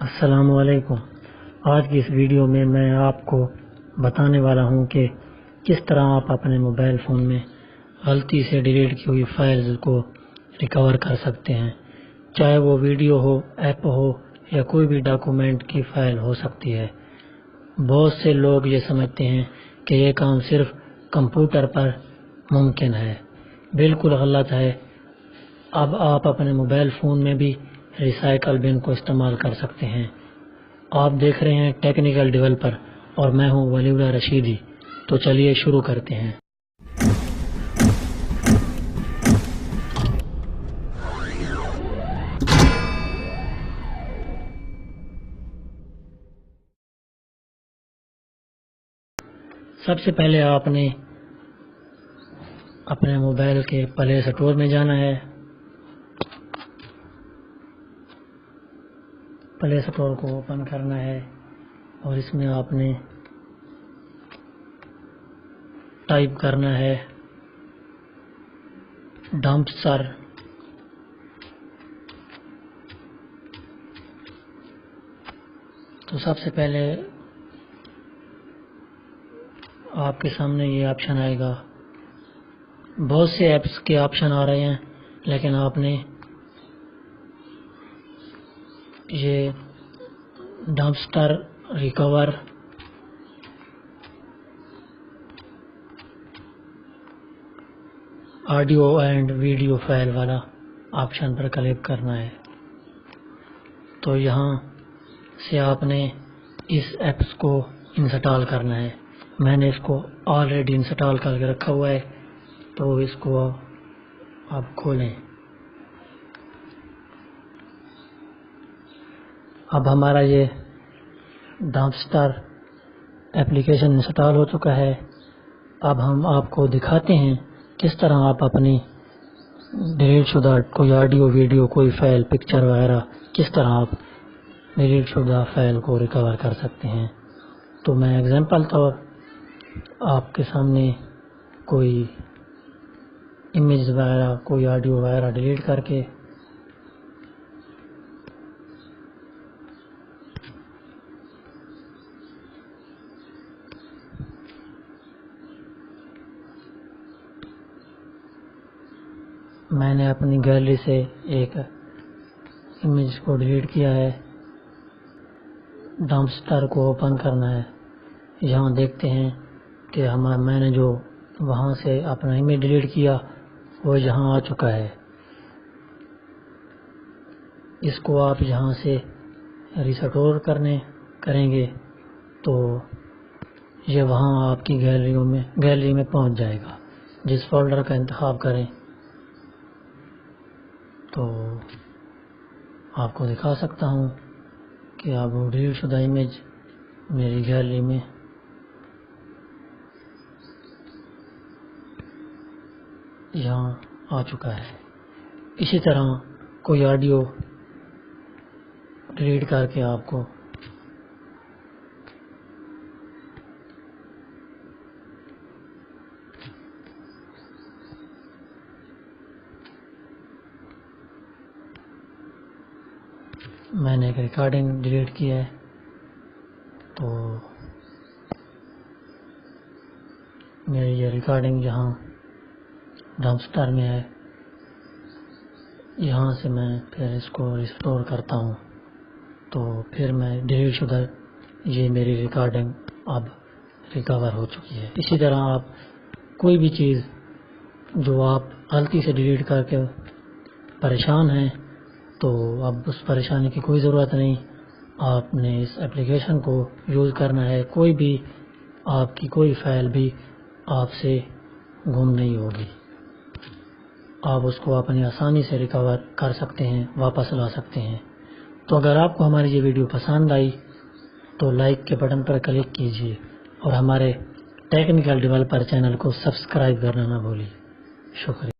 السلام علیکم۔ آج کی اس ویڈیو میں آپ کو بتانے والا ہوں کہ کس طرح آپ اپنے موبائل فون میں غلطی سے ڈیلیٹ کی ہوئی فائلز کو ریکور کر سکتے ہیں، چاہے وہ ویڈیو ہو، ایپ ہو یا کوئی بھی ڈاکومنٹ کی فائل ہو سکتی ہے۔ بہت سے لوگ یہ سمجھتے ہیں کہ یہ کام صرف کمپیوٹر پر ممکن ہے، بالکل غلط ہے۔ اب آپ اپنے موبائل فون میں بھی ریسائیکل بن کو استعمال کر سکتے ہیں۔ آپ دیکھ رہے ہیں ٹیکنیکل ڈیولپر اور میں ہوں ولی اللہ رشیدی۔ تو چلیے شروع کرتے ہیں۔ سب سے پہلے آپ نے اپنے موبائل کے پلے اسٹور میں جانا ہے۔ پلے اسٹور کو اوپن کرنا ہے اور اس میں آپ نے ٹائپ کرنا ہے ڈمپسٹر۔ تو سب سے پہلے آپ کے سامنے یہ آپشن آئے گا۔ بہت سے ایپس کے آپشن آ رہے ہیں، لیکن آپ نے یہ dumpster recover audio and video file والا آپشن پر کلک کرنا ہے۔ تو یہاں سے آپ نے اس ایپس کو انسٹال کرنا ہے۔ میں نے اس کو آلریڈی انسٹال کر کے رکھا ہوا ہے، تو اس کو آپ کھولیں۔ اب ہمارا یہ ڈمپسٹر ایپلیکیشن انسٹال ہو چکا ہے۔ اب ہم آپ کو دکھاتے ہیں کس طرح آپ اپنی ڈیلیٹ شدہ کوئی آڈیو ویڈیو کوئی فائل پکچر وغیرہ کس طرح آپ ڈیلیٹ شدہ فائل کو ریکور کر سکتے ہیں۔ تو میں ایگزامپل طور آپ کے سامنے کوئی امیج وغیرہ کوئی آڈیو وغیرہ ڈیلیٹ کر کے میں نے اپنی گیلری سے ایک امیج کو ڈیلیٹ کیا ہے۔ ڈمپسٹر کو اوپن کرنا ہے۔ یہاں دیکھتے ہیں کہ میں نے جو وہاں سے اپنا امیج ڈیلیٹ کیا وہ یہاں آ چکا ہے۔ اس کو آپ یہاں سے ریسٹور کریں گے تو یہ وہاں آپ کی گیلری میں پہنچ جائے گا۔ جس فولڈر کا انتخاب کریں تو آپ کو دکھا سکتا ہوں کہ اب ڈیلیٹ شدہ امیج میری گیلری میں یہاں آ چکا ہے۔ اسی طرح کوئی آڈیو ڈیلیٹ کر کے آپ کو میں نے ایک ریکارڈنگ ڈیلیٹ کی ہے، تو میری یہ ریکارڈنگ یہاں ڈمپسٹر میں ہے۔ یہاں سے میں پھر اس کو ریسٹور کرتا ہوں، تو پھر میں ڈیلیٹ شدہ یہ میری ریکارڈنگ اب ریکور ہو چکی ہے۔ اسی طرح آپ کوئی بھی چیز جو آپ غلطی سے ڈیلیٹ کر کے پریشان ہیں، تو اب اس پریشانی کی کوئی ضرورت نہیں۔ آپ نے اس ایپلیکیشن کو یوز کرنا ہے، کوئی بھی آپ کی کوئی فائل بھی آپ سے گم نہیں ہوگی۔ آپ اس کو اپنی آسانی سے ریکور کر سکتے ہیں، واپس لا سکتے ہیں۔ تو اگر آپ کو ہماری یہ ویڈیو پسند آئی تو لائک کے بٹن پر کلک کیجیے اور ہمارے ٹیکنیکل ڈیولپر چینل کو سبسکرائب کرنا نہ بھولیے۔ شکریہ۔